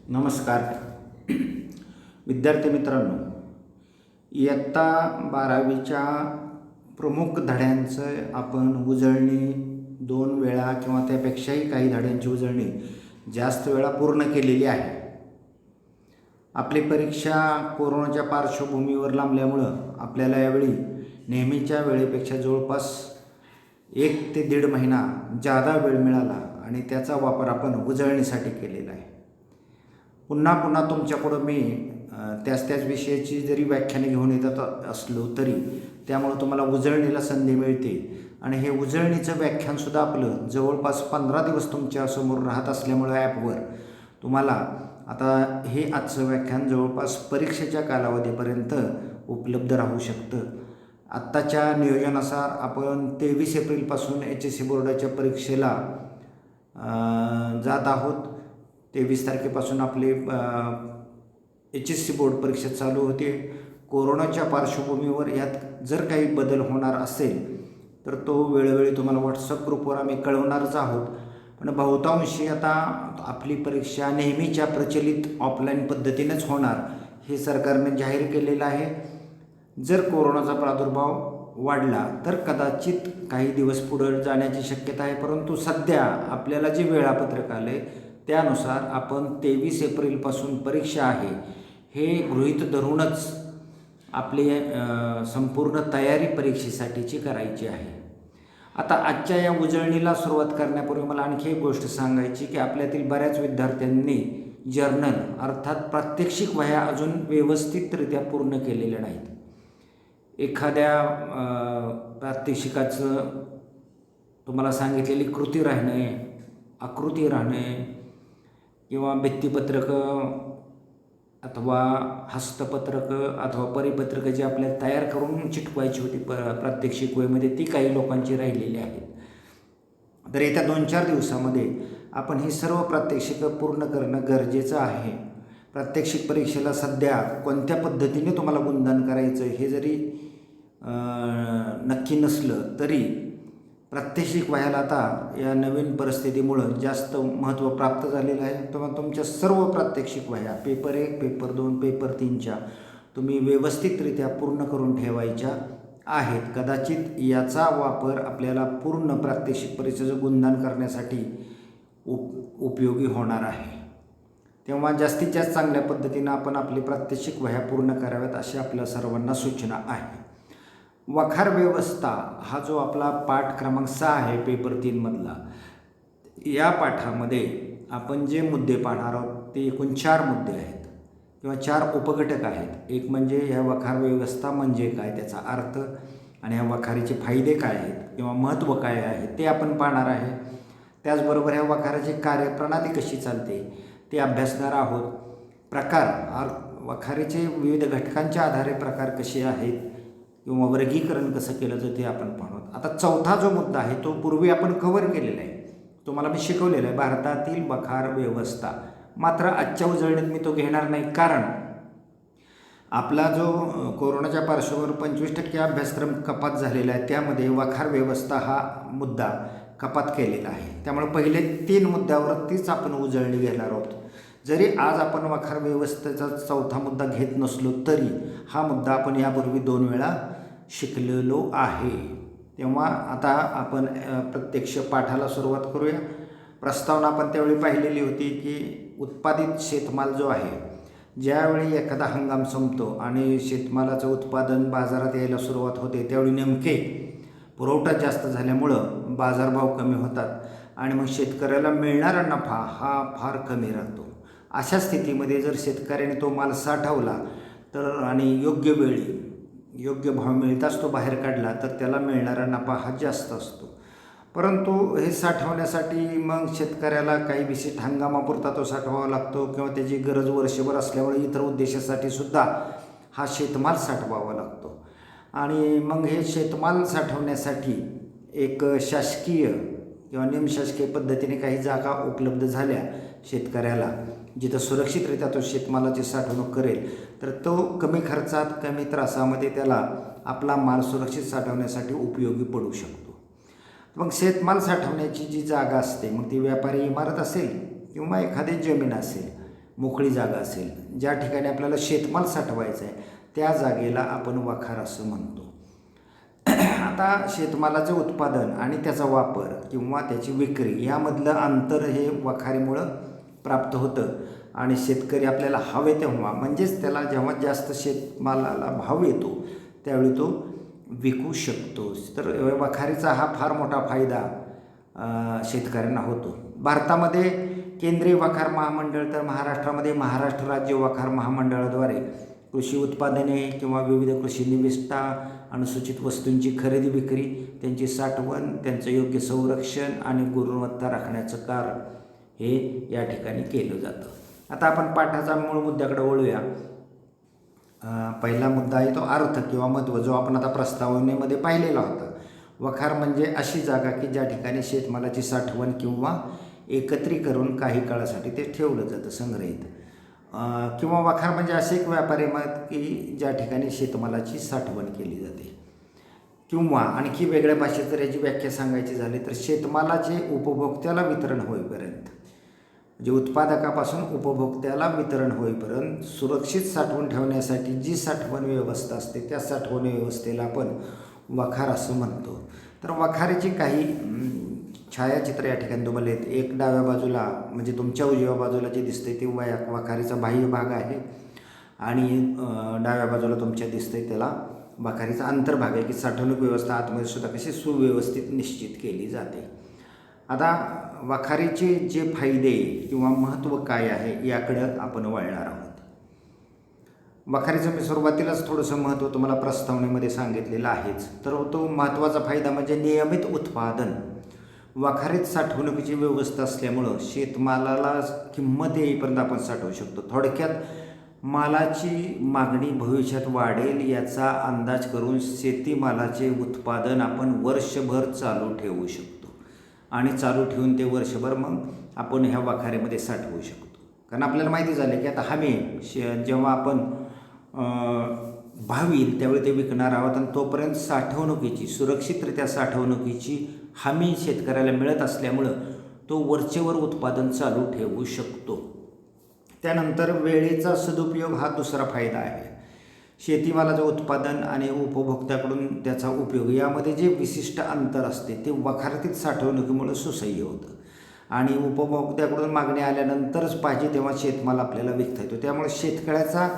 नमस्कार विद्यार्थी मित्रांनो, इयत्ता 12वीच्या प्रमुख धड्यांचं आपण उजळणी 2 वेळा किंवा त्यापेक्षाही काही धड्यांची उजळणी जास्त वेळा पूर्ण केलेली आहे. आपली परीक्षा कोरोनाच्या पार्श्वभूमीवर लांबल्यामुळं आपल्याला यावेळी नेहमीच्या वेळेपेक्षा जवळपास 1 ते 1.5 महिना जादा वेळ मिळाला आणि त्याचा वापर आपण उजळणीसाठी केलेला आहे. पुन्हा पुन्हा तुमच्याकडं मी त्याच विषयाची जरी व्याख्याने घेऊन येत असलो तरी त्यामुळं तुम्हाला उजळणीला संधी मिळते आणि हे उजळणीचं व्याख्यानसुद्धा आपलं जवळपास 15 दिवस तुमच्यासमोर राहत असल्यामुळं ॲपवर तुम्हाला आता हे आजचं व्याख्यान जवळपास परीक्षेच्या कालावधीपर्यंत उपलब्ध राहू शकतं. आत्ताच्या नियोजनानुसार आपण 23 एप्रिलपासून HSC बोर्डाच्या परीक्षेला जात आहोत. 23 तारखेपासून आपले HSC बोर्ड परीक्षा चालू होते. कोरोनाच्या पार्श्वभूमीवर यात जर काही बदल होणार असेल तर तो वेळोवेळी तुम्हाला व्हॉट्सअप ग्रुपवर आम्ही कळवणारच आहोत. पण बहुतांशी आता आपली परीक्षा नेहमीच्या प्रचलित ऑफलाईन पद्धतीनेच होणार हे सरकारने जाहीर केलेलं आहे. जर कोरोनाचा प्रादुर्भाव वाढला तर कदाचित काही दिवस पुढे जाण्याची शक्यता आहे, परंतु सध्या आपल्याला जे वेळापत्रक आले त्यानुसार आपण 23 एप्रिलपासून परीक्षा आहे हे गृहीत धरूनच आपली संपूर्ण तयारी परीक्षेसाठीची करायची आहे. आता आजच्या या उजळणीला सुरुवात करण्यापूर्वी मला आणखी एक गोष्ट सांगायची की आपल्यातील बऱ्याच विद्यार्थ्यांनी जर्नल अर्थात प्रात्यक्षिक वह्या अजून व्यवस्थितरित्या पूर्ण केलेल्या नाहीत. एखाद्या प्रात्यक्षिकाचं तुम्हाला सांगितलेली कृती राहणे, आकृती राहणे किंवा भित्तीपत्रकं अथवा हस्तपत्रकं अथवा परिपत्रकं जी आपल्याला तयार करून चिटकवायची होती प्रात्यक्षिक वहीमध्ये ती काही लोकांची राहिलेली आहेत. तर येत्या 2-4 दिवसामध्ये आपण ही सर्व प्रात्यक्षिकं पूर्ण करणं गरजेचं आहे. प्रात्यक्षिक परीक्षेला सध्या कोणत्या पद्धतीने तुम्हाला गुणदान करायचं हे जरी नक्की नसलं तरी प्रात्यक्षिक वह्याला आता या नवीन परिस्थितीमुळं जास्त महत्त्व प्राप्त झालेलं आहे. तेव्हा तुमच्या सर्व प्रात्यक्षिक वह्या पेपर 1, पेपर 2, पेपर 3च्या तुम्ही व्यवस्थितरित्या पूर्ण करून ठेवायच्या आहेत. कदाचित याचा वापर आपल्याला पूर्ण प्रात्यक्षिक परीक्षेचं गुणदान करण्यासाठी उपयोगी होणार आहे. तेव्हा जास्तीत जास्त चांगल्या पद्धतीनं आपण आपली प्रात्यक्षिक वह्या पूर्ण कराव्यात अशी आपल्या सर्वांना सूचना आहे. वखार व्यवस्था हा जो आपला पाठ क्रमांक 6 आहे पेपर 3 मधला, या पाठामध्ये आपण जे मुद्दे पाहणार आहोत ते एकूण 4 मुद्दे आहेत किंवा 4 उपघटक आहेत. एक म्हणजे ह्या वखार व्यवस्था म्हणजे काय, त्याचा अर्थ आणि ह्या वखारीचे फायदे काय आहेत किंवा महत्त्व काय आहे ते आपण पाहणार आहे. त्याचबरोबर ह्या वखाराची कार्यप्रणाली कशी चालते ते अभ्यासणार आहोत. प्रकार वखारीचे विविध घटकांच्या आधारे प्रकार कसे आहेत किंवा वर्गीकरण कसं केलं जातं ते आपण पाहू. आता 4था जो मुद्दा आहे तो पूर्वी आपण कव्हर केलेला आहे, तुम्हाला मी शिकवलेला आहे, भारतातील वखार व्यवस्था. मात्र आजच्या उजळणीत मी तो घेणार नाही, कारण आपला जो कोरोनाच्या पार्श्वभूमीवर 25% अभ्यासक्रम कपात झालेला आहे त्यामध्ये वखार व्यवस्था हा मुद्दा कपात केलेला आहे. त्यामुळे पहिले 3 मुद्द्यावरतीच आपण उजळणी घेणार आहोत. जरी आज आपण वखार व्यवस्थेचा 4था मुद्दा घेत नसलो तरी हा मुद्दा आपण यापूर्वी 2 वेळा शिकलेलो आहे. तेव्हा आता आपण प्रत्यक्ष पाठाला सुरुवात करूया. प्रस्तावना आपण त्यावेळी पाहिलेली होती की उत्पादित शेतमाल जो आहे, ज्यावेळी एखादा हंगाम संपतो आणि शेतमालाचं उत्पादन बाजारात यायला सुरुवात होते त्यावेळी नेमके पुरवठा जास्त झाल्यामुळं बाजारभाव कमी होतात आणि मग शेतकऱ्याला मिळणारा नफा हा फार कमी राहतो. अशा स्थितीमध्ये जर शेतकऱ्याने तो माल साठवला तर आणि योग्य वेळी योग्य भाव मिळताच तो बाहेर काढला तर त्याला मिळणारा नफा हा जास्त असतो. परंतु हे साठवण्यासाठी मग शेतकऱ्याला काही विशिष्ट हंगामापुरता तो साठवावा लागतो किंवा त्याची गरज वर्षभर असल्यामुळे इतर उद्देशासाठी सुद्धा हा शेतमाल साठवावा लागतो. आणि मग हे शेतमाल साठवण्यासाठी एक शासकीय किंवा निमशासकीय पद्धतीने काही जागा उपलब्ध झाल्या शेतकऱ्याला जिथं सुरक्षितरित्या तो शेतमालाची साठवणूक करेल तर तो कमी खर्चात कमी त्रासामध्ये त्याला आपला माल सुरक्षित साठवण्यासाठी उपयोगी पडू शकतो. मग शेतमाल साठवण्याची जी जागा असते मग ती व्यापारी इमारत असेल किंवा एखादी जमीन असेल मोकळी जागा असेल, ज्या ठिकाणी आपल्याला शेतमाल साठवायचा आहे त्या जागेला आपण वखार असं म्हणतो. आता शेतमालाचं उत्पादन आणि त्याचा वापर किंवा त्याची विक्री यामधलं अंतर हे वखारीमुळं प्राप्त होतं आणि शेतकरी आपल्याला हवे तेव्हा, म्हणजेच त्याला जेव्हा जास्त शेतमालाला भाव येतो त्यावेळी तो विकू शकतो. तर वखारीचा हा फार मोठा फायदा शेतकऱ्यांना होतो. भारतामध्ये केंद्रीय वखार महामंडळ, तर महाराष्ट्रामध्ये महाराष्ट्र राज्य वखार महामंडळाद्वारे कृषी उत्पादने किंवा विविध कृषी निविष्ठा, अनुसूचित वस्तूंची खरेदी विक्री, त्यांची साठवण, त्यांचं योग्य संरक्षण आणि गुणवत्ता राखण्याचं कार्य हे या ठिकाणी केलं जातं. आता आपण पाठाचा मूळ मुद्द्याकडे वळूया. पहिला मुद्दा आहे तो अर्थ किंवा महत्त्व, जो आपण आता प्रस्तावनेमध्ये पाहिलेला होता. वखार म्हणजे अशी जागा की ज्या ठिकाणी शेतमालाची साठवण किंवा एकत्रीकरण काही काळासाठी ते ठेवलं जातं संग्रहित. किंवा वखार म्हणजे असे एक व्यापारी मत की ज्या ठिकाणी शेतमालाची साठवण केली जाते. किंवा आणखी वेगळ्या भाषेत जर याची व्याख्या सांगायची झाली तर शेतमालाचे उपभोक्त्याला वितरण होईपर्यंत, म्हणजे उत्पादकापासून उपभोक्त्याला वितरण होईपर्यंत सुरक्षित साठवून ठेवण्यासाठी जी साठवण व्यवस्था असते त्या साठवण व्यवस्थेला आपण वखार असं म्हणतो. तर वखारीची काही छायाचित्र या ठिकाणी तुम्हाला येते. एक डाव्या बाजूला म्हणजे तुमच्या उजव्या बाजूला जे दिसतंय ते वखारीचा बाह्य भाग आहे आणि डाव्या बाजूला तुमच्या दिसतंय त्याला वखारीचा अंतर्भाग आहे की साठवणूक व्यवस्था आतमध्ये सुद्धा कशी सुव्यवस्थित निश्चित केली जाते. आता वखारीचे जे फायदे किंवा महत्त्व काय आहे याकडं आपण वळणार आहोत. वखारीचं मी सुरुवातीलाच थोडंसं महत्त्व तुम्हाला प्रस्तावनेमध्ये सांगितलेलं आहेच. तर तो महत्त्वाचा फायदा म्हणजे नियमित उत्पादन. वखारीत साठवणुकीची व्यवस्था असल्यामुळं शेतमालाला किंमत येईपर्यंत आपण साठवू शकतो. थोडक्यात मालाची मागणी भविष्यात वाढेल याचा अंदाज करून शेतीमालाचे उत्पादन आपण वर्षभर चालू ठेवू शकतो आणि चालू ठेवून ते वर्षभर मग आपण ह्या वखारीमध्ये साठवू शकतो. कारण आपल्याला माहिती झालं की आता हमी जेव्हा आपण भाव येईल त्यावेळी ते विकणार आहोत आणि तोपर्यंत साठवणुकीची, सुरक्षितरित्या साठवणुकीची हमी शेतकऱ्याला मिळत असल्यामुळं तो वरचेवर उत्पादन चालू ठेवू शकतो. त्यानंतर वेळेचा सदुपयोग हा दुसरा फायदा आहे. शेतीमालाचं उत्पादन आणि उपभोक्त्याकडून त्याचा उपयोग यामध्ये जे विशिष्ट अंतर असते ते वखारीत साठवणुकीमुळे सुसह्य होतं आणि उपभोक्त्याकडून मागणी आल्यानंतरच पाहिजे तेव्हा शेतमाल आपल्याला विकता येतो. त्यामुळे शेतकऱ्याचा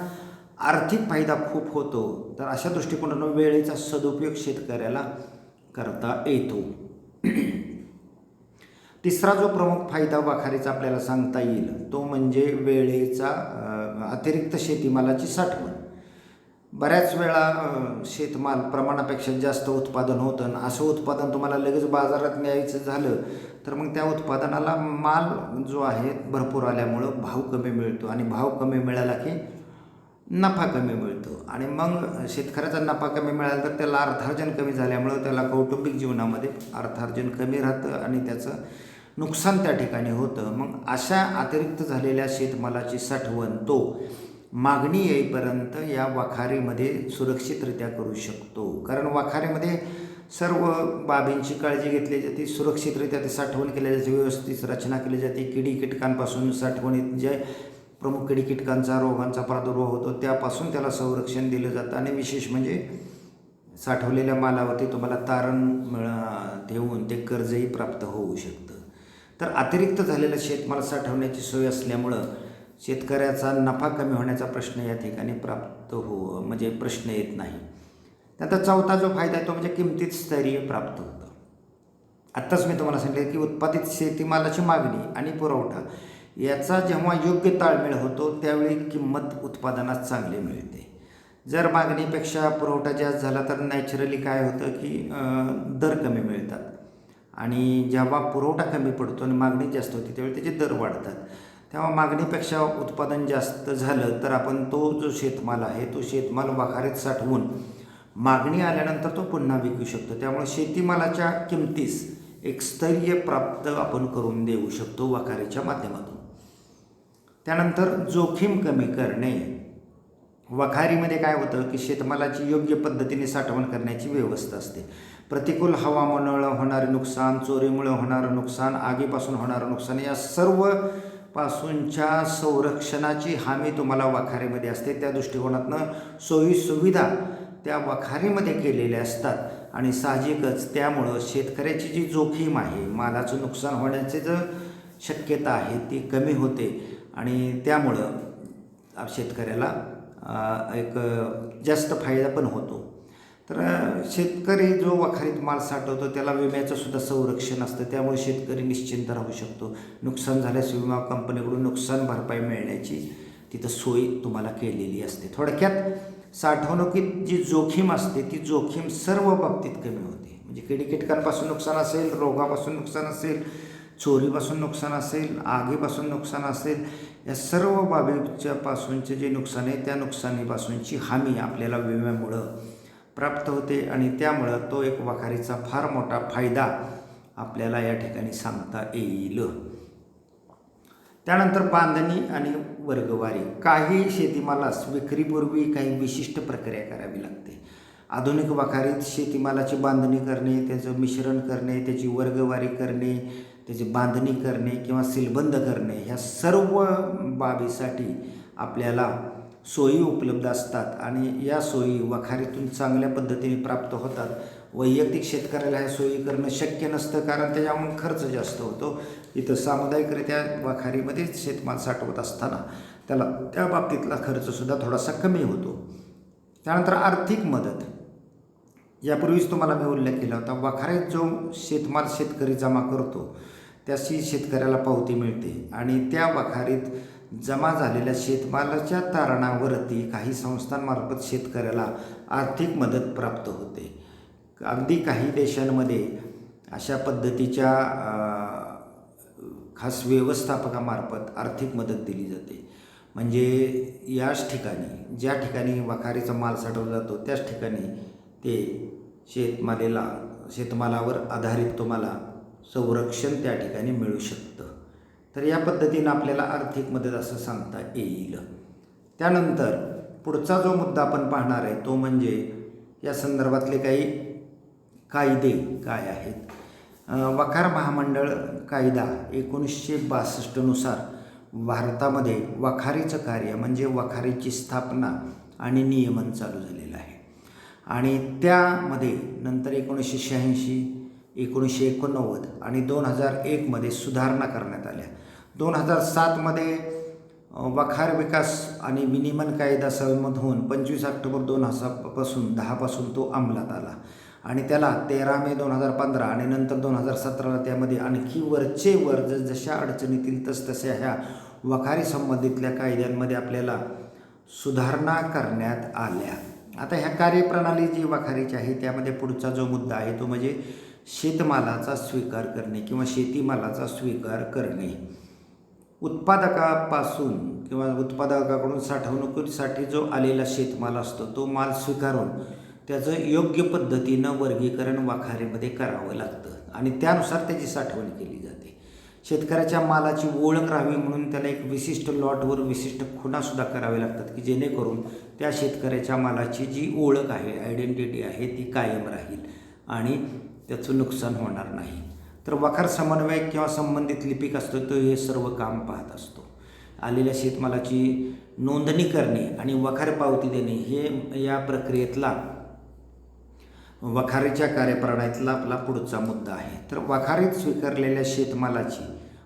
आर्थिक फायदा खूप होतो. तर अशा दृष्टिकोनातून वेळेचा सदुपयोग शेतकऱ्याला करता येतो. तिसरा जो प्रमुख फायदा वखारीचा आपल्याला सांगता येईल तो म्हणजे वेळेचा अतिरिक्त शेतीमालाची साठवण. बऱ्याच वेळा शेतमाल प्रमाणापेक्षा जास्त उत्पादन होतं आणि असं उत्पादन तुम्हाला लगेच बाजारात न्यायचं झालं तर मग त्या उत्पादनाला माल जो आहे भरपूर आल्यामुळं भाव कमी मिळतो आणि भाव कमी मिळाला की नफा कमी मिळतो आणि मग शेतकऱ्याचा नफा कमी मिळाला तर त्याला अर्थार्जन कमी झाल्यामुळं त्याला कौटुंबिक जीवनामध्ये अर्थार्जन कमी राहतं आणि त्याचं नुकसान त्या ठिकाणी होतं. मग अशा अतिरिक्त झालेल्या शेतमालाची साठवण तो मागणी येईपर्यंत या वखारीमध्ये सुरक्षितरित्या करू शकतो. कारण वखारीमध्ये सर्व बाबींची काळजी घेतली जाते, सुरक्षितरित्या ते साठवण केली जाते, व्यवस्थित रचना केली जाते. किडी कीटकांपासून साठवणीत जे प्रमुख किडी कीटकांचा रोगांचा प्रादुर्भाव होतो त्यापासून त्याला संरक्षण दिलं जातं आणि विशेष म्हणजे साठवलेल्या मालावरती तुम्हाला तारण ठेवून ते कर्जही प्राप्त होऊ शकतं. तर अतिरिक्त झालेलं शेतमाल साठवण्याची सोय असल्यामुळं शेतकऱ्याचा नफा कमी होण्याचा प्रश्न या ठिकाणी म्हणजे प्रश्न येत नाही. त्यानंतर चौथा जो फायदा आहे तो म्हणजे किमतीत स्थैर्य प्राप्त होतं. आत्ताच मी तुम्हाला सांगितलं की उत्पादित शेतीमालाची मागणी आणि पुरवठा याचा जेव्हा योग्य ताळमेळ होतो त्यावेळी किंमत उत्पादनात चांगली मिळते. जर मागणीपेक्षा पुरवठा जास्त झाला तर नॅचरली काय होतं की दर कमी मिळतात आणि जेव्हा पुरवठा कमी पडतो आणि मागणी जास्त होती त्यावेळी त्याचे दर वाढतात. तेव्हा मागणीपेक्षा उत्पादन जास्त झालं तर आपण तो जो शेतमाल आहे तो शेतमाल वखारीत साठवून मागणी आल्यानंतर तो पुन्हा विकू शकतो. त्यामुळे शेतीमालाच्या किमतीस एक स्थैर्य प्राप्त आपण करून देऊ शकतो वखारीच्या माध्यमातून. त्यानंतर जोखीम कमी करणे. वखारीमध्ये काय होतं की शेतमालाची योग्य पद्धतीने साठवण करण्याची व्यवस्था असते. प्रतिकूल हवामानामुळे होणारे नुकसान, चोरीमुळे होणारं नुकसान, आगीपासून होणारं नुकसान या सर्व पासूनच्या संरक्षणाची हमी तुम्हाला वखारीमध्ये असते. त्या दृष्टिकोनातनं सोयीसुविधा त्या वखारीमध्ये केलेल्या असतात आणि साहजिकच त्यामुळं शेतकऱ्याची जी जोखीम आहे, मालाचं नुकसान होण्याची जर शक्यता आहे ती कमी होते आणि त्यामुळं शेतकऱ्याला एक जास्त फायदा पण होतो. तर शेतकरी जो वखारीत माल साठवतो त्याला विम्याचं सुद्धा संरक्षण असतं, त्यामुळे शेतकरी निश्चिंत राहू शकतो. नुकसान झाल्यास विमा कंपनीकडून नुकसान भरपाई मिळण्याची तिथं सोय तुम्हाला केलेली असते. थोडक्यात साठवणुकीत जी जोखीम असते ती जोखीम सर्व बाबतीत कमी होते. म्हणजे किडीकीटकांपासून नुकसान असेल, रोगापासून नुकसान असेल, चोरीपासून नुकसान असेल, आगीपासून नुकसान असेल, या सर्व बाबीच्या पासूनचे जे नुकसान आहे त्या नुकसानीपासूनची हमी आपल्याला विम्यामुळं प्राप्त होते आणि त्यामुळं तो एक वखारीचा फार मोठा फायदा आपल्याला या ठिकाणी सांगता येईल. त्यानंतर बांधणी आणि वर्गवारी. काही शेतीमालास विक्रीपूर्वी काही विशिष्ट प्रक्रिया करावी लागते. आधुनिक वखारीत शेतीमालाची बांधणी करणे, त्याचं मिश्रण करणे, त्याची वर्गवारी करणे, त्याची बांधणी करणे किंवा सीलबंद करणे, ह्या सर्व बाबीसाठी आपल्याला सोयी उपलब्ध असतात आणि या सोयी वखारीतून चांगल्या पद्धतीने प्राप्त होतात. वैयक्तिक शेतकऱ्याला ह्या सोयी करणं शक्य नसतं, कारण त्याच्यामुळे खर्च जास्त होतो. इथं सामुदायिकरित्या वखारीमध्ये शेतमाल साठवत असताना त्याला त्या बाबतीतला खर्चसुद्धा थोडासा कमी होतो. त्यानंतर आर्थिक मदत. यापूर्वीच तुम्हाला मी उल्लेख केला होता, वखारीत जो शेतमाल शेतकरी जमा करतो त्याची शेतकऱ्याला पावती मिळते आणि त्या वखारीत जमा झालेल्या शेतमालाच्या तारणावरती काही संस्थांमार्फत शेतकऱ्याला आर्थिक मदत प्राप्त होते. अगदी काही देशांमध्ये अशा पद्धतीच्या खास व्यवस्थापकामार्फत आर्थिक मदत दिली जाते. म्हणजे याच ठिकाणी ज्या ठिकाणी वखारीचा माल साठवला जातो त्याच ठिकाणी ते शेतमालावर आधारित तुम्हाला संरक्षण त्या ठिकाणी मिळू शकतं. तर या पद्धतीनं आपल्याला आर्थिक मदत असं सांगता येईल. त्यानंतर पुढचा जो मुद्दा आपण पाहणार आहे तो म्हणजे या संदर्भातले काही कायदे काय आहेत. वखार महामंडळ कायदा 1962 नुसार भारतामध्ये वखारीचं कार्य म्हणजे वखारीची स्थापना आणि नियमन चालू झालेलं आहे आणि त्यामध्ये नंतर 1986, 1989 आणि 2001मध्ये सुधारणा करण्यात आल्या. 2007मध्ये वखार विकास आणि विनियमन कायदा संमत होऊन 25 ऑक्टोबर 2010 तो अंमलात आला आणि त्याला 13 मे 2015 आणि नंतर 2017ला त्यामध्ये आणखी वरचे वर जशा अडचणी येतील तसतशा ह्या वखारी संबंधितल्या कायद्यांमध्ये आपल्याला सुधारणा करण्यात आल्या. आता ह्या कार्यप्रणाली जी वखारीची आहे त्यामध्ये पुढचा जो मुद्दा आहे तो म्हणजे शेतमालाचा स्वीकार करणे किंवा शेतीमालाचा स्वीकार करणे. उत्पादकापासून किंवा उत्पादकाकडून साठवणुकीसाठी जो आलेला शेतमाल असतो तो माल स्वीकारून त्याचं योग्य पद्धतीनं वर्गीकरण वखारीमध्ये करावं लागतं आणि त्यानुसार त्याची साठवण केली जाते. शेतकऱ्याच्या मालाची ओळख राहावी म्हणून त्याला एक विशिष्ट लॉटवर विशिष्ट खुणासुद्धा करावे लागतात की जेणेकरून त्या शेतकऱ्याच्या मालाची जी ओळख आहे, आयडेंटिटी आहे ती कायम राहील आणि त्याचं नुकसान होणार नाही. तर वखार समन्वयक किंवा संबंधित लिपिक असतो तो हे सर्व काम पाहत असतो. आलेल्या शेतमालाची नोंदणी करणे आणि वखार पावती देणे हे या प्रक्रियेतला वखारीच्या कार्यप्रणालीतला आपला पुढचा मुद्दा आहे. तर वखारीत स्वीकारलेल्या शेतमालाची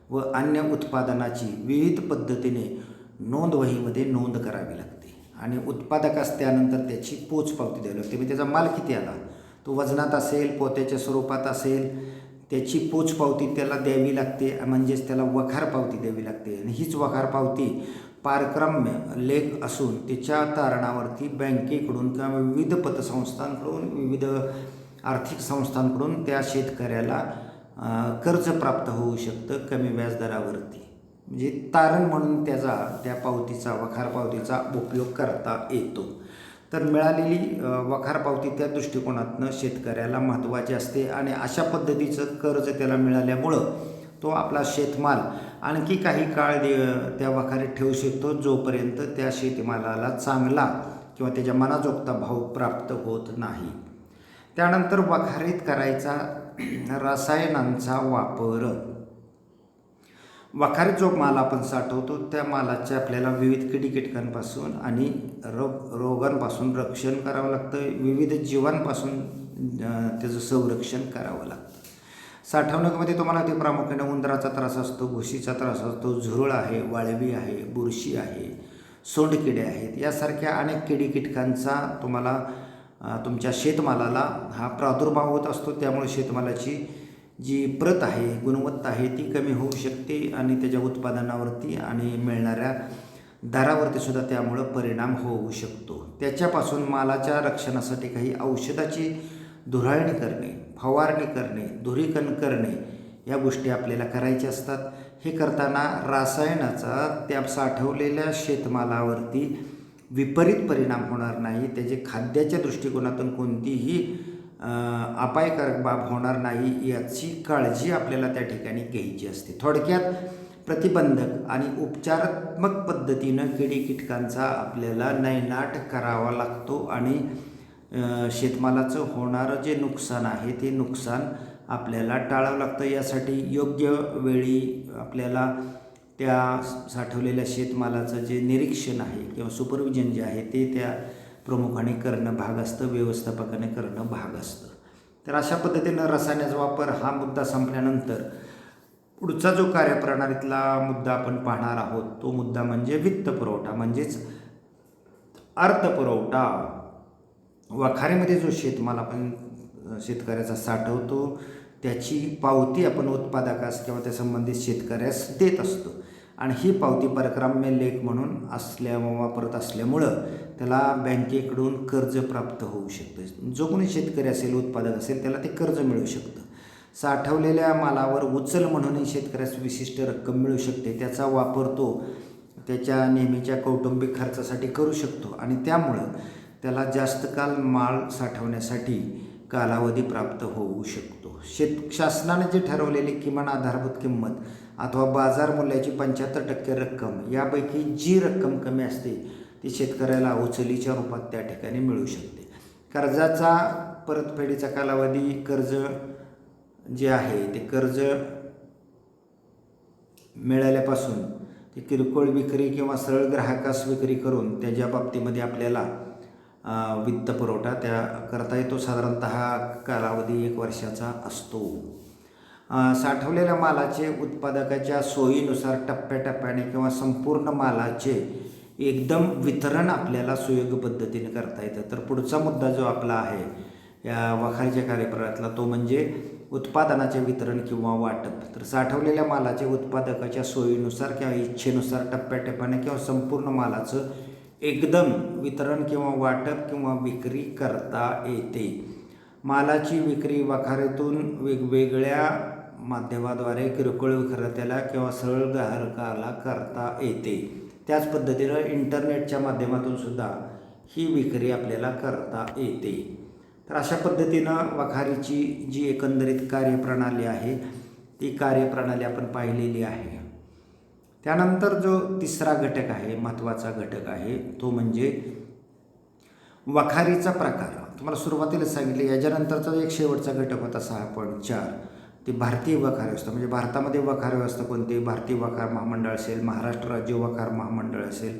व अन्य उत्पादनाची विविध पद्धतीने नोंदवहीमध्ये नोंद करावी लागते आणि उत्पादकास त्यानंतर त्याची पोचपावती द्यावी लागते. म्हणजे त्याचा माल किती आला, तो वजनात असेल, पोत्याच्या स्वरूपात असेल, त्याची पोचपावती त्याला द्यावी लागते, म्हणजेच त्याला वखार पावती द्यावी लागते. आणि हीच वखार पावती पारक्रम्य लेख असून तिच्या तारणावरती बँकेकडून किंवा विविध पतसंस्थांकडून, विविध आर्थिक संस्थांकडून त्या शेतकऱ्याला कर्ज प्राप्त होऊ शकतं कमी व्याजदरावरती. म्हणजे तारण म्हणून त्या पावतीचा, वखार पावतीचा उपयोग करता येतो. तर मिळालेली वखार पावती त्या दृष्टिकोनातनं शेतकऱ्याला महत्त्वाची असते आणि अशा पद्धतीचं कर्ज त्याला मिळाल्यामुळं तो आपला शेतमाल आणखी काही काळ त्या वखारीत ठेवू शकतो जोपर्यंत त्या शेतमालाला चांगला किंवा त्याच्या मनाजोगता भाव प्राप्त होत नाही. त्यानंतर वखारीत करायचा रसायनांचा वापर. वखारीत जो माल आपण साठवतो त्या मालाच्या आपल्याला विविध कीटकांपासून आणि रोगांपासून रक्षण करावं लागतं, विविध जीवांपासून त्याचं संरक्षण करावं लागतं. साठवणुकीमध्ये तुम्हाला ते प्रामुख्याने उंदराचा त्रास असतो, घुशीचा त्रास असतो, झुरळ आहे, वाळवी आहे, बुरशी आहे, सोंडकिडे आहेत, यासारख्या अनेक कीटकांचा तुम्हाला तुमच्या शेतमालाला हा प्रादुर्भाव होत असतो. त्यामुळे शेतमालाची जी प्रत आहे, गुणवत्ता आहे, ती कमी होऊ शकते आणि त्याच्या उत्पादनावरती आणि मिळणाऱ्या दरावरती सुद्धा त्यामुळं परिणाम होऊ शकतो. त्याच्यापासून मालाच्या रक्षणासाठी काही औषधाची धुराळणी करणे, फवारणी करणे, धुरीकण करणे या गोष्टी आपल्याला करायच्या असतात. हे करताना रासायनाचा त्या साठवलेल्या शेतमालावरती विपरीत परिणाम होणार नाही, त्याचे खाद्याच्या दृष्टिकोनातून कोणतीही अपायकारक बाब होणार नाही याची काळजी आपल्याला त्या ठिकाणी घ्यायची असते. थोडक्यात प्रतिबंधक आणि उपचारात्मक पद्धतीनं कीटकांचा आपल्याला नैनाट करावा लागतो आणि शेतमालाचं होणारं जे नुकसान आहे ते नुकसान आपल्याला टाळावं लागतं. यासाठी योग्य वेळी आपल्याला त्या साठवलेल्या शेतमालाचं जे निरीक्षण आहे किंवा सुपरविजन जे आहे ते त्या प्रमुखाने करणं भाग असतं, व्यवस्थापकाने करणं भाग असतं. तर अशा पद्धतीनं रसायनाचा वापर हा मुद्दा संपल्यानंतर पुढचा जो कार्यप्रणालीतला मुद्दा आपण पाहणार आहोत तो मुद्दा म्हणजे वित्तपुरवठा म्हणजेच अर्थपुरवठा. वखारीमध्ये जो शेतमाल आपण शेतकऱ्याचा साठवतो त्याची पावती आपण उत्पादकास किंवा त्या संबंधित शेतकऱ्यास देत असतो आणि ही पावती परक्राम्य लेख म्हणून वापरत असल्यामुळं त्याला बँकेकडून कर्ज प्राप्त होऊ शकतं. जो कोणी शेतकरी असेल, उत्पादक असेल, त्याला ते कर्ज मिळू शकतं. साठवलेल्या मालावर उचल म्हणूनही शेतकऱ्यास विशिष्ट रक्कम मिळू शकते. त्याचा वापर तो त्याच्या नेहमीच्या कौटुंबिक खर्चासाठी करू शकतो आणि त्यामुळं त्याला जास्त काल माल साठवण्यासाठी कालावधी प्राप्त होऊ शकतो. शासनाने जे ठरवलेली किमान आधारभूत किंमत अथवा बाजार मूल्याची 75% रक्कम यापैकी जी रक्कम कमी असते ती शेतकऱ्याला उचलीच्या रूपात त्या ठिकाणी मिळू शकते. कर्जाचा परतफेडीचा कालावधी कर्ज जे आहे ते कर्ज मिळाल्यापासून ते किरकोळ विक्री किंवा सरळ ग्राहकास विक्री करून त्याच्या बाबतीमध्ये आपल्याला वित्तपुरवठा त्या करता येतो. साधारणतः कालावधी 1 वर्षाचा असतो. साठवलेल्या मालाचे उत्पादकाच्या सोयीनुसार टप्प्याटप्प्याने किंवा संपूर्ण मालाचे एकदम वितरण आपल्याला सुयोग्य पद्धतीने करता येतं. तर पुढचा मुद्दा जो आपला आहे या वखारीच्या कार्यप्रणालीतला तो म्हणजे उत्पादनाचे वितरण किंवा वाटप. तर साठवलेल्या मालाचे उत्पादकाच्या सोयीनुसार किंवा इच्छेनुसार टप्प्याटप्प्याने किंवा संपूर्ण मालाचं एकदम वितरण किंवा वाटप किंवा विक्री करता येते. मालाची विक्री वखारीतून वेगवेगळ्या माध्यमाद्वारे किरकोळ विक्रेत्याला किंवा सरळ ग्राहकाला करता येते. त्याच पद्धतीनं इंटरनेटच्या माध्यमातून सुद्धा ही विक्री आपल्याला करता येते. तर अशा पद्धतीनं वखारीची जी एकंदरीत कार्यप्रणाली आहे ती कार्यप्रणाली आपण पाहिलेली आहे. त्यानंतर जो तिसरा घटक आहे, महत्त्वाचा घटक आहे, तो म्हणजे वखारीचा प्रकार. तुम्हाला सुरुवातीला सांगितले. याच्यानंतरचा एक शेवटचा घटक होता 6.4 ते भारतीय वखार व्यवस्था. म्हणजे भारतामध्ये वखार व्यवस्था कोणती? भारतीय वखार महामंडळ असेल, महाराष्ट्र राज्य वखार महामंडळ असेल,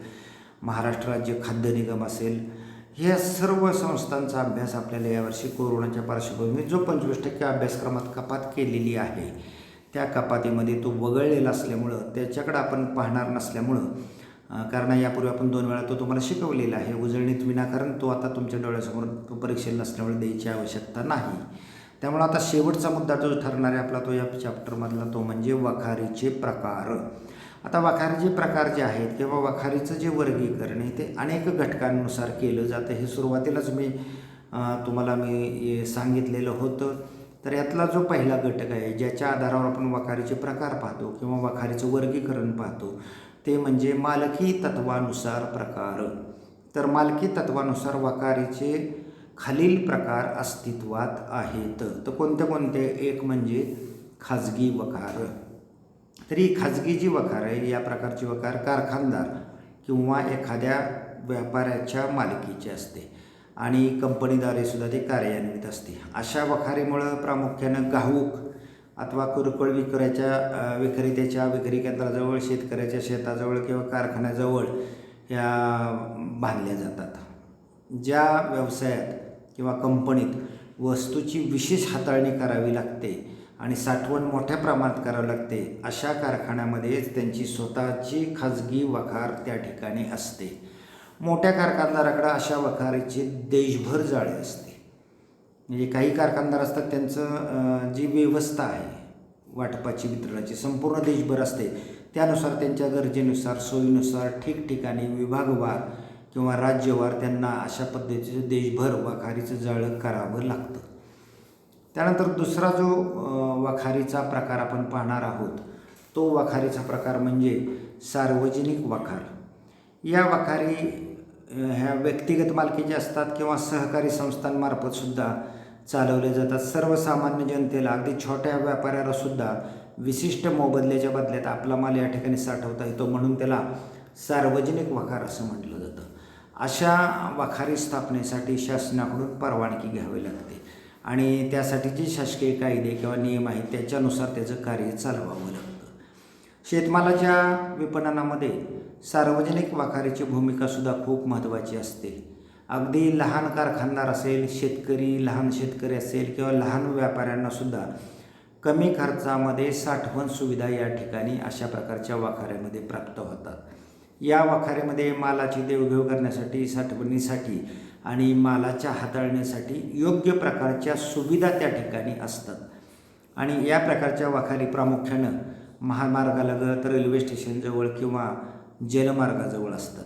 महाराष्ट्र राज्य खाद्य निगम असेल, ह्या सर्व संस्थांचा अभ्यास आपल्याला यावर्षी कोरोनाच्या पार्श्वभूमीवर जो 25% अभ्यासक्रमात कपात केलेली आहे त्या कपातीमध्ये तो वगळलेला असल्यामुळं त्याच्याकडं आपण पाहणार नसल्यामुळं, कारण यापूर्वी आपण 2 वेळा तो तुम्हाला शिकवलेला आहे उजळणीत विनाकारण, तो आता तुमच्या डोळ्यासमोर तो परीक्षेला नसल्यामुळे द्यायची आवश्यकता नाही. त्यामुळे आता शेवटचा मुद्दा जो ठरणार आहे आपला तो या चॅप्टरमधला तो म्हणजे वखारीचे प्रकार. आता वखारीचे प्रकार जे आहेत किंवा वखारीचं जे वर्गीकरण आहे ते अनेक घटकांनुसार केलं जातं. हे सुरुवातीलाच तुम्हाला मी सांगितलेलं होतं. तर यातला जो पहिला घटक आहे ज्याच्या आधारावर आपण वखारीचे प्रकार पाहतो किंवा वखारीचं वर्गीकरण पाहतो ते म्हणजे मालकी तत्वानुसार प्रकार. तर मालकी तत्वानुसार वखारीचे खालील प्रकार अस्तित्वात आहेत. तर कोणते कोणते? एक म्हणजे खाजगी वखार. तर ही खाजगी जी वखार आहे या प्रकारची वखार कारखानदार किंवा एखाद्या व्यापाऱ्याच्या मालकीची असते आणि कंपनीद्वारे सुद्धा ते कार्यान्वित असते. अशा वखारीमुळं प्रामुख्यानं घाऊक अथवा किरकोळ विक्रेत्याच्या विक्री केंद्राजवळ, शेतकऱ्याच्या शेताजवळ किंवा कारखान्याजवळ ह्या बांधल्या जातात. ज्या व्यवसायात किंवा कंपनीत वस्तूची विशेष हाताळणी करावी लागते आणि साठवण मोठ्या प्रमाणात करावी लागते, अशा कारखान्यामध्येच त्यांची स्वतःची खाजगी वखार त्या ठिकाणी असते. मोठ्या कारखानदाराकडे अशा वखारीची देशभर जाळे असते. म्हणजे काही कारखानदार असतात, त्यांचं जी व्यवस्था आहे वाटपाची, वितरणाची संपूर्ण देशभर असते. त्यानुसार त्यांच्या गरजेनुसार, सोयीनुसार ठिकठिकाणी विभागवार किंवा राज्यवार त्यांना अशा पद्धतीचं देशभर वखारीचं जाळं करावं लागतं. त्यानंतर दुसरा जो वखारीचा प्रकार आपण पाहणार आहोत, तो वखारीचा प्रकार म्हणजे सार्वजनिक वखार. या वखारी ह्या व्यक्तिगत मालकीच्या असतात किंवा सहकारी संस्थांमार्फत सुद्धा चालवल्या जातात. सर्वसामान्य जनतेला, अगदी छोट्या व्यापाऱ्यालासुद्धा विशिष्ट मोबदल्याच्या बदल्यात आपला माल या ठिकाणी साठवता येतो, म्हणून त्याला सार्वजनिक वखार असं म्हटलं जातं. अशा वखारी स्थापनेसाठी शासनाकडून परवानगी घ्यावी लागते आणि त्यासाठी जे शासकीय कायदे किंवा नियम आहेत त्याच्यानुसार त्याचं कार्य चालवावं लागतं. शेतमालाच्या विपणनामध्ये सार्वजनिक वखारीची भूमिकासुद्धा खूप महत्त्वाची असते. अगदी लहान कारखानदार असेल, लहान शेतकरी असेल किंवा लहान व्यापाऱ्यांनासुद्धा कमी खर्चामध्ये साठवण सुविधा या ठिकाणी अशा प्रकारच्या वखाऱ्यामध्ये प्राप्त होतात. या वखाऱ्यामध्ये मालाची देवघेव करण्यासाठी, साठवणीसाठी आणि मालाच्या हाताळण्यासाठी योग्य प्रकारच्या सुविधा त्या ठिकाणी असतात. आणि या प्रकारच्या वखारी प्रामुख्यानं महामार्गालगत, रेल्वे स्टेशनजवळ किंवा जलमार्गाजवळ असतात.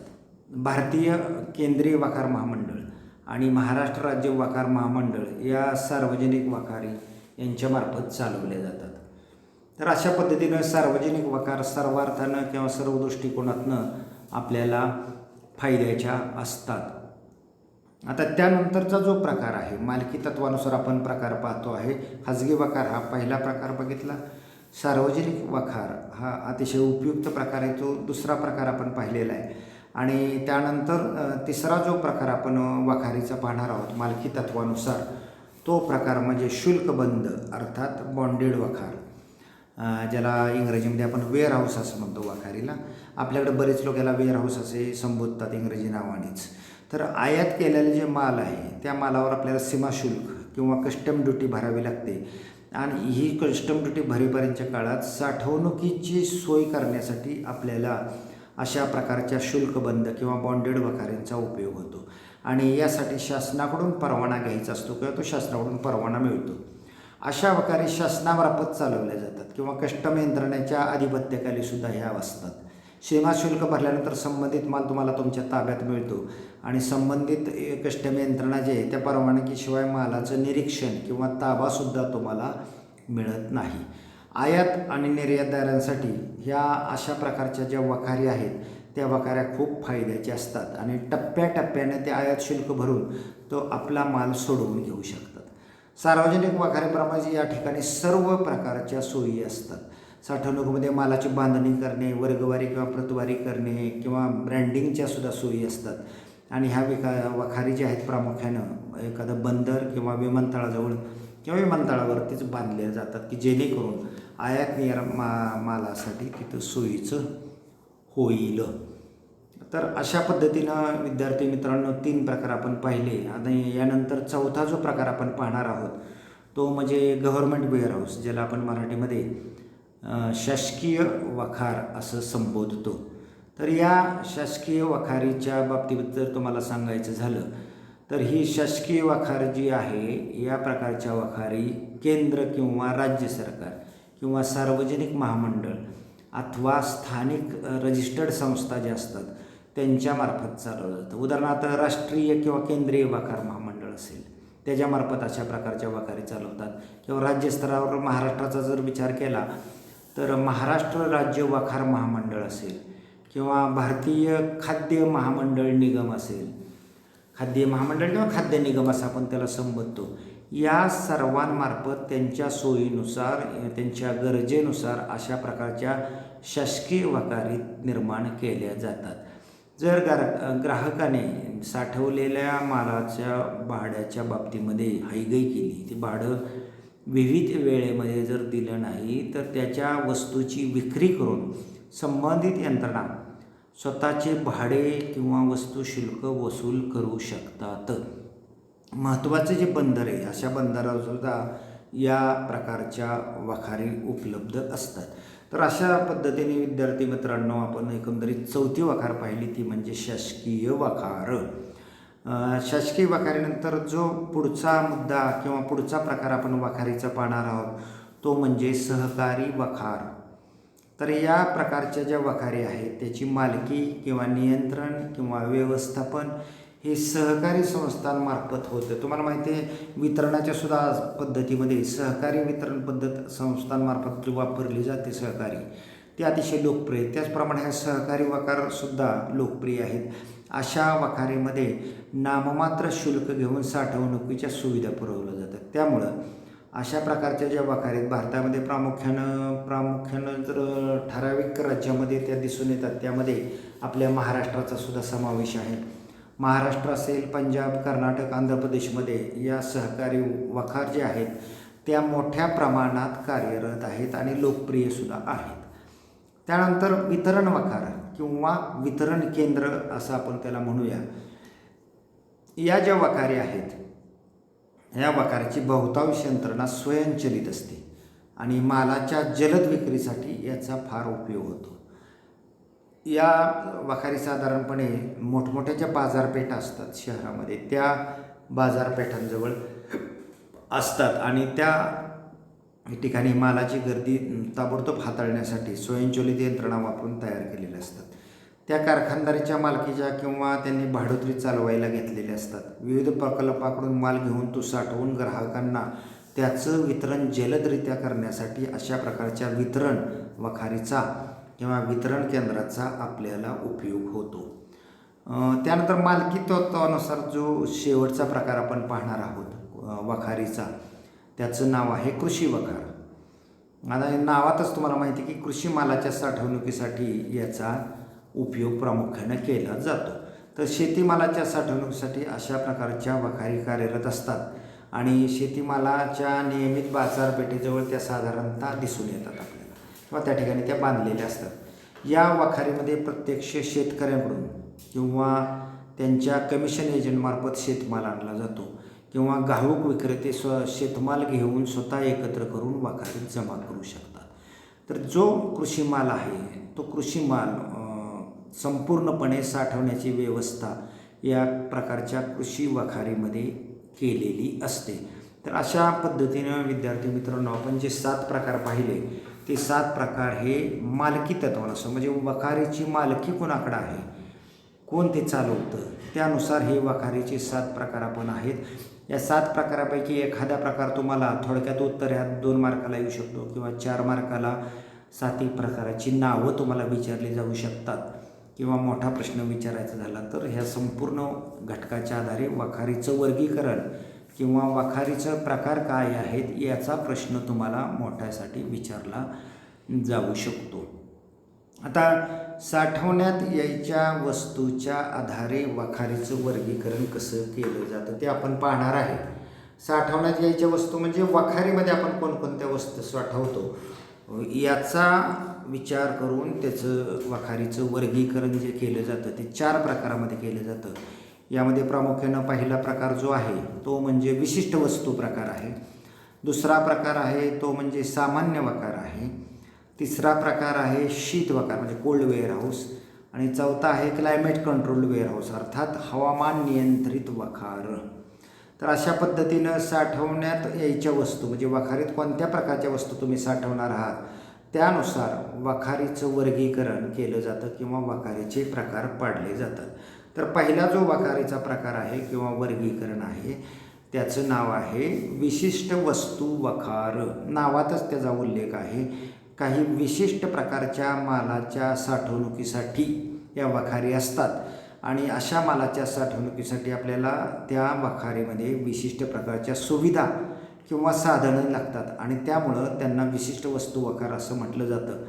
भारतीय केंद्रीय वखार महामंडळ आणि महाराष्ट्र राज्य वखार महामंडळ या सार्वजनिक वखारी यांच्यामार्फत चालवल्या जातात. तर अशा पद्धतीनं सार्वजनिक वखार सर्वार्थानं किंवा सर्व दृष्टिकोनातनं आपल्याला फायद्याच्या असतात. आता त्यानंतरचा जो प्रकार आहे, मालकी तत्वानुसार आपण प्रकार पाहतो आहे. खाजगी वखार हा पहिला प्रकार बघितला. सार्वजनिक वखार हा अतिशय उपयुक्त प्रकार आहे, तो दुसरा प्रकार आपण पाहिलेला आहे. आणि त्यानंतर तिसरा जो प्रकार आपण वखारीचा पाहणार आहोत मालकी तत्वानुसार, तो प्रकार म्हणजे शुल्कबंद अर्थात बॉन्डेड वखार, ज्याला इंग्रजीमध्ये आपण वेअर हाऊस असं म्हणतो वखारीला. आपल्याकडे बरेच लोक याला वेअर हाऊस असे संबोधतात इंग्रजी नावानेच. तर आयात केलेले जे माल आहे त्या मालावर आपल्याला सीमाशुल्क किंवा कस्टम ड्युटी भरावी लागते आणि ही कस्टम ड्युटी भरेपर्यंतच्या काळात साठवणुकीची सोय करण्यासाठी आपल्याला अशा प्रकारच्या शुल्कबंद किंवा बॉन्डेड वखारींचा उपयोग होतो. आणि यासाठी शासनाकडून परवाना घ्यायचा असतो किंवा तो शासनाकडून परवाना मिळतो. अशा वखारी शासनामार्फत चालवल्या जातात किंवा कस्टम यंत्रणेच्या अधिपत्याखाली सुद्धा ह्या असतात. सीमाशुल्क भरल्यानंतर संबंधित माल तुम्हाला तुमच्या ताब्यात मिळतो आणि संबंधित कस्टम यंत्रणा जे आहे त्या परवानगीशिवाय मालाचं निरीक्षण किंवा ताबासुद्धा तुम्हाला मिळत नाही. आयात आणि निर्यातदारांसाठी ह्या अशा प्रकारच्या ज्या वखारी आहेत त्या वखाऱ्या खूप फायद्याच्या असतात आणि टप्प्याटप्प्याने ते आयात शुल्क भरून तो आपला माल सोडवून घेऊ शकतात. सार्वजनिक वखारीप्रमाणे या ठिकाणी सर्व प्रकारच्या सोयी असतात. साठवणुकीमध्ये मालाची बांधणी करणे, वर्गवारी किंवा प्रतवारी करणे किंवा ब्रँडिंगच्या सुद्धा सोयी असतात. आणि ह्या वखारी ज्या आहेत प्रामुख्यानं एखादं बंदर किंवा विमानतळाजवळ किंवा विमानतळावरतीच बांधल्या जातात की जेणेकरून आयात निर्यात मालासाठी तिथं सोयीचं होईल. तर अशा पद्धतीनं विद्यार्थी मित्रांनो 3 प्रकार आपण पाहिले. आणि यानंतर चौथा जो प्रकार आपण पाहणार आहोत तो म्हणजे गव्हर्नमेंट वेअर हाऊस, ज्याला आपण मराठीमध्ये शासकीय वखार असं संबोधतो. तर या शासकीय वखारीच्या बाबतीत जर तुम्हाला सांगायचं झालं तर ही शासकीय वखार जी आहे या प्रकारच्या वखारी केंद्र किंवा राज्य सरकार किंवा सार्वजनिक महामंडळ अथवा स्थानिक रजिस्टर्ड संस्था ज्या असतात त्यांच्यामार्फत चालवलं जातं. उदाहरणार्थ राष्ट्रीय किंवा केंद्रीय वखार महामंडळ असेल त्याच्यामार्फत अशा प्रकारच्या वखारी चालवतात. किंवा राज्यस्तरावर महाराष्ट्राचा जर विचार केला तर महाराष्ट्र राज्य वखार महामंडळ असेल किंवा भारतीय खाद्य महामंडळ निगम असेल, खाद्य महामंडळ किंवा खाद्य निगम असं आपण त्याला संबोधतो. या सर्वांमार्फत त्यांच्या सोयीनुसार, त्यांच्या गरजेनुसार अशा प्रकारच्या शासकीय वखारी निर्माण केल्या जातात. जर ग्राहकाने साठवलेल्या मालाच्या भाड्याच्या बाबतीमध्ये हयगय केली, ते भाडं विविध वेळेमध्ये जर दिलं नाही तर त्याच्या वस्तूची विक्री करून संबंधित यंत्रणा स्वतःचे भाडे किंवा वस्तू शुल्क वसूल करू शकतात. महत्त्वाचं जे बंदर आहे, अशा बंदरावर सुद्धा या प्रकारच्या वखारी उपलब्ध असतात. तर अशा पद्धतीने विद्यार्थी मित्रांनो आपण एकंदरीत चौथी वखार पाहिली, ती म्हणजे शासकीय वखार. शासकीय वखारीनंतर जो पुढचा मुद्दा किंवा पुढचा प्रकार आपण वखारीचा पाहणार आहोत तो म्हणजे सहकारी वखार. तर या प्रकारच्या ज्या वखारी आहेत त्याची मालकी किंवा नियंत्रण किंवा व्यवस्थापन हे सहकारी संस्थांमार्फत होतं. तुम्हाला माहिती आहे वितरणाच्या सुद्धा पद्धतीमध्ये सहकारी वितरण पद्धत संस्थांमार्फत वापरली जाते सहकारी, ते अतिशय लोकप्रिय. त्याचप्रमाणे ह्या सहकारी वखारसुद्धा लोकप्रिय आहेत. अशा वखारीमध्ये नाममात्र शुल्क घेऊन साठवणुकीच्या सुविधा पुरवल्या जातात. त्यामुळं अशा प्रकारच्या ज्या वखारी आहेत भारतामध्ये प्रामुख्यानं जर ठराविक राज्यामध्ये त्या दिसून येतात, त्यामध्ये आपल्या महाराष्ट्राचा सुद्धा समावेश आहे. महाराष्ट्र असेल, पंजाब, कर्नाटक, आंध्र प्रदेशमध्ये या सहकारी वखार जे आहेत त्या मोठ्या प्रमाणात कार्यरत आहेत आणि लोकप्रियसुद्धा आहेत. त्यानंतर वितरण वखार किंवा वितरण केंद्र असं आपण त्याला म्हणूया. या ज्या वखारी आहेत या वखारीची बहुतांश यंत्रणा स्वयंचलित असते आणि मालाच्या जलद विक्रीसाठी याचा फार उपयोग होतो. या वखारी साधारणपणे मोठमोठ्या ज्या बाजारपेठा असतात शहरामध्ये त्या बाजारपेठांजवळ असतात आणि त्या ठिकाणी मालाची गर्दी ताबडतोब हाताळण्यासाठी स्वयंचलित यंत्रणा वापरून तयार केलेल्या असतात. त्या कारखानदारीच्या मालकीच्या किंवा त्यांनी भाडोत्री चालवायला घेतलेले असतात. विविध प्रकल्पाकडून माल घेऊन तो साठवून ग्राहकांना त्याचं वितरण जलदरित्या करण्यासाठी अशा प्रकारच्या वितरण वखारीचा किंवा वितरण केंद्राचा आपल्याला उपयोग होतो. त्यानंतर मालकी तत्वानुसार जो शेवटचा प्रकार आपण पाहणार आहोत वखारीचा, त्याचं नाव आहे कृषी वखार. आता नावातच तुम्हाला माहिती आहे की कृषी मालाच्या साठवणुकीसाठी याचा उपयोग प्रामुख्याने केला जातो. तर शेतीमालाच्या साठवणुकीसाठी अशा प्रकारच्या वखारी कार्यरत असतात आणि शेतीमालाच्या नियमित बाजारपेठेजवळ त्या साधारणतः दिसून येतात आपल्याला किंवा त्या ठिकाणी त्या बांधलेल्या असतात. या वखारीमध्ये प्रत्यक्ष शेतकऱ्यांकडून किंवा त्यांच्या कमिशन एजंटमार्फत शेतमाल आणला जातो किंवा घाऊक विक्रेते शेतमाल घेऊन स्वतः एकत्र करून वखारीत जमा करू शकतात. तर जो कृषी माल आहे तो कृषी माल संपूर्णपणे साठवण्याची व्यवस्था या प्रकारच्या कृषी वखारीमध्ये केलेली असते. तर अशा पद्धतीनं विद्यार्थी मित्रांनो आपण जे 7 प्रकार पाहिले ते 7 प्रकार हे मालकी तत्वानुसार म्हणजे वखारीची मालकी कोणाकडे आहे, कोण ते चालवतं, त्यानुसार हे वखारीचे 7 प्रकार आपण आहेत. या 7 प्रकारापैकी एखादा प्रकार तुम्हाला थोडक्यात उत्तर ह्यात 2 मार्काला येऊ शकतो किंवा 4 मार्काला 7 प्रकाराची नावं तुम्हाला विचारली जाऊ शकतात किंवा मोठा प्रश्न विचारायचा झाला तर ह्या संपूर्ण घटकाच्या आधारे वखारीचं वर्गीकरण किंवा वखारीचं प्रकार काय आहेत याचा प्रश्न तुम्हाला मोठ्यासाठी विचारला जाऊ शकतो. आता साठवण्यात यायच्या वस्तूच्या आधारे वखारीचं वर्गीकरण कसं केलं जातं ते आपण पाहणार आहे. साठवण्यात यायच्या वस्तू म्हणजे वखारीमध्ये आपण कोणकोणत्या वस्तू साठवतो याचा विचार करून त्याचं वखारीचं वर्गीकरण जे केलं जातं ते 4 प्रकारामध्ये केलं जातं. यामध्ये प्रामुख्यानं पहिला प्रकार जो आहे तो म्हणजे विशिष्ट वस्तू प्रकार आहे. दुसरा प्रकार आहे तो म्हणजे सामान्य वखार आहे. तिसरा प्रकार आहे शीत वखार म्हणजे कोल्ड वेअरहाऊस आणि चौथा आहे क्लायमेट कंट्रोल्ड वेअरहाऊस अर्थात हवामान नियंत्रित वखार. तर अशा पद्धतीनं साठवण्यात यायच्या वस्तू म्हणजे वखारीत कोणत्या प्रकारच्या वस्तू तुम्ही साठवणार आहात त्यानुसार वखारीचं वर्गीकरण केलं जातं किंवा वखारीचे प्रकार पाडले जातात. तर पहिला जो वखारीचा प्रकार आहे किंवा वर्गीकरण आहे त्याचं नाव आहे विशिष्ट वस्तू वखार. नावातच त्याचा उल्लेख आहे. काही विशिष्ट प्रकारच्या मालाच्या साठवणुकीसाठी या वखारी असतात आणि अशा मालाच्या साठवणुकीसाठी आपल्याला त्या वखारीमध्ये विशिष्ट प्रकारच्या सुविधा किंवा साधनं लागतात आणि त्यामुळं त्यांना विशिष्ट वस्तू वखार असं म्हटलं जातं.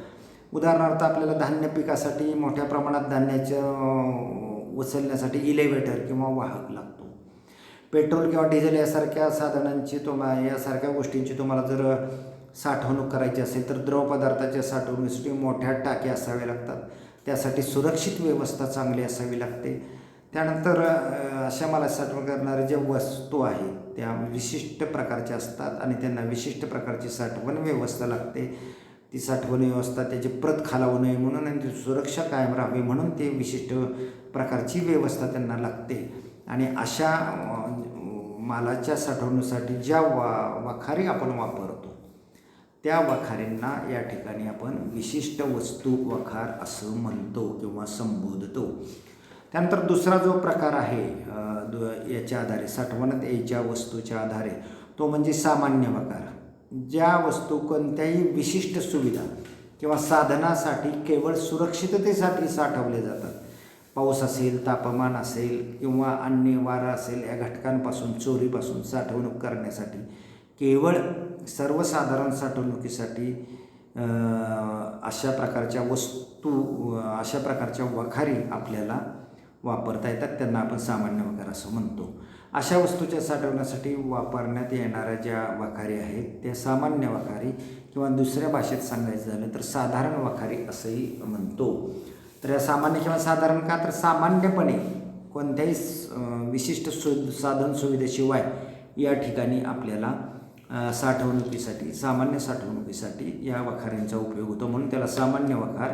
उदाहरणार्थ आपल्याला धान्य पिकासाठी मोठ्या प्रमाणात धान्याचं उचलण्यासाठी इलेव्हेटर किंवा वाहक लागतो. पेट्रोल किंवा डिझेल यासारख्या साधनांची यासारख्या गोष्टींची तुम्हाला जर साठवणूक करायची असेल तर द्रव पदार्थाच्या साठवणुकीसाठी मोठ्या टाक्या असाव्या लागतात. त्यासाठी सुरक्षित व्यवस्था चांगली असावी लागते. त्यानंतर अशा मालाची साठवण करणाऱ्या ज्या वस्तू आहेत त्या विशिष्ट प्रकारच्या असतात आणि त्यांना विशिष्ट प्रकारची साठवण व्यवस्था लागते. ती साठवण व्यवस्था त्याची प्रत खालावू नये म्हणून आणि सुरक्षा कायम राहावी म्हणून ते विशिष्ट प्रकारची व्यवस्था त्यांना लागते. आणि अशा मालाच्या साठवणुकीसाठी ज्या वखारी आपण वापरतो त्या वखारींना या ठिकाणी आपण विशिष्ट वस्तू वखार असं म्हणतो किंवा संबोधतो. त्यानंतर दुसरा जो प्रकार आहे याच्या आधारे साठवण्यात यायच्या वस्तूच्या आधारे तो म्हणजे सामान्य वखार. ज्या वस्तू कोणत्याही विशिष्ट सुविधा किंवा साधनासाठी केवळ सुरक्षिततेसाठी साठवले जातात. पाऊस असेल, तापमान असेल किंवा अन्य वारा असेल या घटकांपासून चोरीपासून साठवणूक करण्यासाठी केवळ सर्वसाधारण साठवणुकीसाठी अशा प्रकारच्या वस्तू अशा प्रकारच्या वखारी आपल्याला वापरता येतात. त्यांना आपण सामान्य वखार असं म्हणतो. अशा वस्तूच्या साठवण्यासाठी वापरण्यात येणाऱ्या ज्या वखारी आहेत त्या सामान्य वखारी किंवा दुसऱ्या भाषेत सांगायचं झालं तर साधारण वखारी असंही म्हणतो. तर या सामान्य किंवा साधारण का तर सामान्यपणे कोणत्याही विशिष्ट साधन सुविधेशिवाय या ठिकाणी आपल्याला साठवणुकीसाठी सामान्य साठवणुकीसाठी या वखारींचा उपयोग होतो म्हणून त्याला सामान्य वखार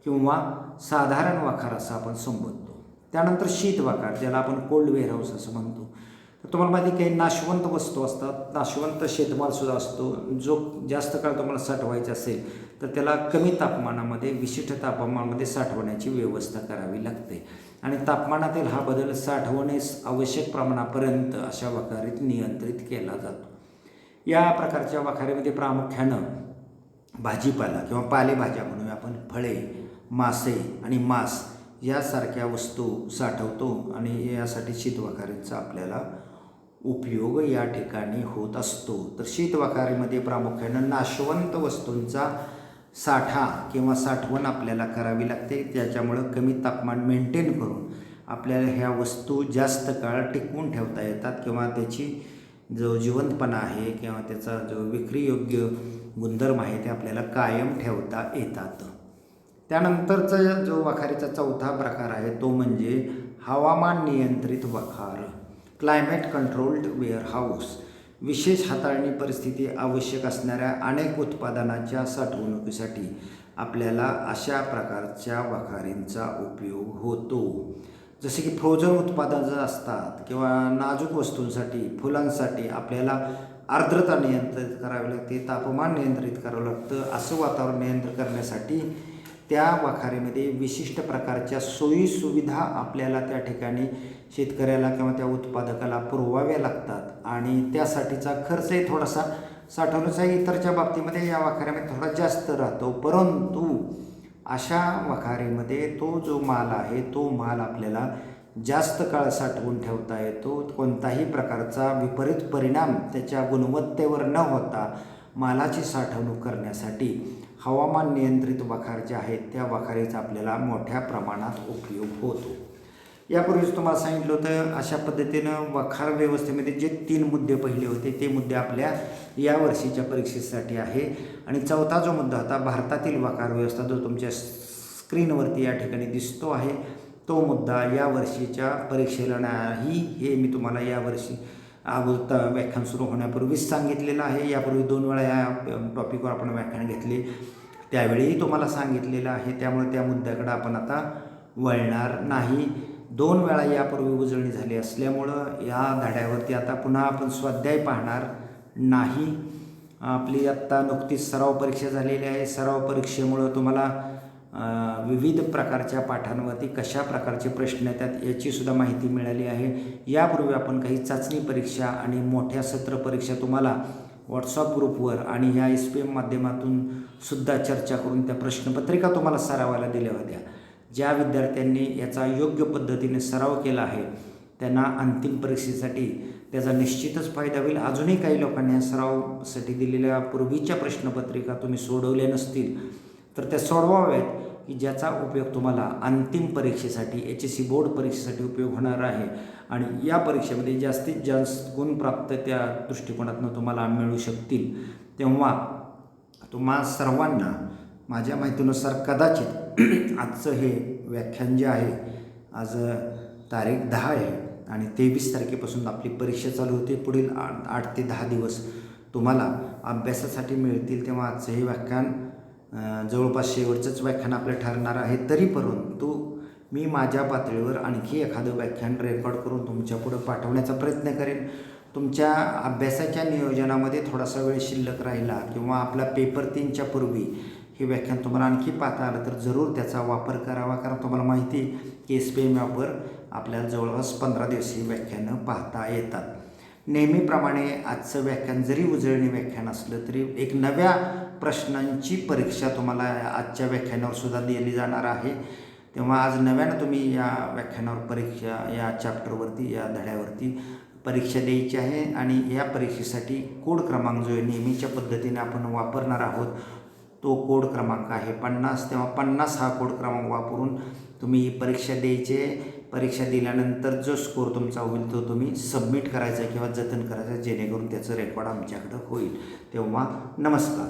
किंवा साधारण वखार असं आपण संबोधतो. त्यानंतर शीत वखार ज्याला आपण कोल्ड वेअरहाऊस असं म्हणतो. तर तुम्हाला माहिती काही नाशवंत वस्तू असतात, नाशवंत शेतमालसुद्धा असतो जो जास्त काळ तुम्हाला साठवायचा असेल तर त्याला कमी तापमानामध्ये विशिष्ट तापमानामध्ये साठवण्याची व्यवस्था करावी लागते आणि तापमानातील हा बदल साठवण्यास आवश्यक प्रमाणापर्यंत अशा वखारीत नियंत्रित केला जातो. या प्रकारच्या वखारीमध्ये प्रामुख्यानं भाजीपाला किंवा पालेभाज्या म्हणूया आपण, फळे, मासे आणि मांस यासारख्या वस्तू साठवतो आणि यासाठी शीत वखारीचा आपल्याला उपयोग या ठिकाणी होत असतो. तर शीत वखारीमध्ये प्रामुख्यानं नाशवंत वस्तूंचा साठा किंवा साठवण आपल्याला करावी लागते. त्याच्यामुळं कमी तापमान मेंटेन करून आपल्याला ह्या वस्तू जास्त काळ टिकवून ठेवता येतात किंवा त्याची जो जिवंतपणा आहे किंवा त्याचा जो विक्रीयोग्य गुणधर्म आहे ते आपल्याला कायम ठेवता येतात. त्यानंतरचा जो वखारीचा चौथा प्रकार आहे तो म्हणजे हवामान नियंत्रित वखार, क्लायमेट कंट्रोल्ड वेअरहाऊस. विशेष हाताळणी परिस्थिती आवश्यक असणाऱ्या अनेक उत्पादनाच्या साठवणुकीसाठी आपल्याला अशा प्रकारच्या वखारींचा उपयोग होतो. जसे की फ्रोझन उत्पादनं असतात किंवा नाजूक वस्तूंसाठी, फुलांसाठी आपल्याला आर्द्रता नियंत्रित करावी लागते, तापमान नियंत्रित करावं लागतं. असं वातावरण नियंत्रित करण्यासाठी त्या वखारीमध्ये विशिष्ट प्रकारच्या सोयीसुविधा आपल्याला त्या ठिकाणी शेतकऱ्याला किंवा त्या उत्पादकाला पुरवाव्या लागतात आणि त्यासाठीचा खर्चही थोडासा साठवण्याचा इतरच्या बाबतीमध्ये या वखारीमध्ये थोडा जास्त राहतो. परंतु अशा वखारीमध्ये तो जो माल आहे तो माल आपल्याला जास्त काळ साठवून ठेवता येतो. कोणताही प्रकारचा विपरीत परिणाम त्याच्या गुणवत्तेवर न होता मालाची साठवणूक करण्यासाठी हवामान नियंत्रित वखार जे आहेत त्या वखारीचा आपल्याला मोठ्या प्रमाणात उपयोग होतो. यापूर्वीच तुम्हाला सांगितलं होतं अशा पद्धतीनं वखार व्यवस्थेमध्ये जे 3 मुद्दे पहिले होते ते मुद्दे आपल्या या वर्षीच्या परीक्षेसाठी आहे. आणि चौथा जो मुद्दा होता भारतातील वखार व्यवस्था जो तुमच्या स्क्रीनवरती या ठिकाणी दिसतो आहे तो मुद्दा या वर्षीच्या परीक्षेला नाही हे मी तुम्हाला यावर्षी व्याख्यान सुरू होण्यापूर्वीच सांगितलेलं आहे. यापूर्वी 2 वेळा या टॉपिकवर आपण व्याख्यान घेतले त्यावेळीही तुम्हाला सांगितलेलं आहे. त्यामुळे त्या मुद्द्याकडे आपण आता वळणार नाही. 2 वेळा यापूर्वी उजळणी झाली असल्यामुळं या धड्यावरती आता पुन्हा आपण स्वाध्याय पाहणार नाही. आपली आत्ता नुकतीच सराव परीक्षा झालेली आहे. सराव परीक्षेमुळं तुम्हाला विविध प्रकारच्या पाठांवरती कशा प्रकारचे प्रश्न येतात याचीसुद्धा माहिती मिळाली आहे. यापूर्वी आपण काही चाचणी परीक्षा आणि मोठ्या सत्र परीक्षा तुम्हाला व्हॉट्सअप ग्रुपवर आणि ह्या SPM माध्यमातून सुद्धा चर्चा करून त्या प्रश्नपत्रिका तुम्हाला सरावाला दिल्या होत्या. ज्या विद्यार्थ्यांनी याचा योग्य पद्धतीने सराव केला आहे त्यांना अंतिम परीक्षेसाठी त्याचा निश्चितच फायदा होईल. अजूनही काही लोकांनी या सरावासाठी दिलेल्या पूर्वीच्या प्रश्नपत्रिका तुम्ही सोडवल्या नसतील तर त्या सोडवाव्यात की ज्याचा उपयोग तुम्हाला अंतिम परीक्षेसाठी HSC बोर्ड परीक्षेसाठी उपयोग होणार आहे आणि या परीक्षेमध्ये जास्तीत जास्त गुण प्राप्त त्या दृष्टिकोनातून तुम्हाला मिळू शकतील. तेव्हा तुम्हा सर्वांना माझ्या माहितीनुसार कदाचित आजचं हे व्याख्यान जे आहे, आज तारीख 10 आहे आणि 23 तारखेपासून आपली परीक्षा चालू होते. पुढील 8 ते 10 दिवस तुम्हाला अभ्यासासाठी मिळतील. तेव्हा आजचं हे व्याख्यान जवळपास शेवटचंच व्याख्यान आपलं ठरणार आहे. तरी परंतु मी माझ्या पातळीवर आणखी एखादं व्याख्यान रेकॉर्ड करून तुमच्यापुढं पाठवण्याचा प्रयत्न करेन. तुमच्या अभ्यासाच्या नियोजनामध्ये थोडासा वेळ शिल्लक राहिला किंवा आपला पेपर 3च्या पूर्वी हे व्याख्यान तुम्हाला आणखी पाहता आलं तर जरूर त्याचा वापर करावा. कारण तुम्हाला माहिती आहे की SPM ॲपवर आपल्याला जवळपास 15 दिवसीय व्याख्यानं पाहता येतात. नेहमीप्रमाणे आजचं व्याख्यान जरी उजळणी व्याख्यान असलं तरी एक नव्या प्रश्नांची परीक्षा तुम्हाला आजच्या व्याख्यानावर सुद्धा दिली जाणार आहे. तेव्हा आज नव्यानं तुम्ही या व्याख्यानावर परीक्षा, या चॅप्टरवरती, या धड्यावरती परीक्षा द्यायची आहे आणि या परीक्षेसाठी कोड क्रमांक जो आहे नेहमीच्या पद्धतीने आपण वापरणार आहोत, तो कोड क्रमांक आहे 50. तेव्हा 50 हा कोड क्रमांक वापरून तुम्ही ही परीक्षा द्यायची. परीक्षा दिल्यानंतर जो स्कोर तुमचा होईल तो तुम्ही सबमिट करायचा किंवा जतन करायचा, जेणेकरून त्याचं रेकॉर्ड आमच्याकडं होईल. तेव्हा नमस्कार.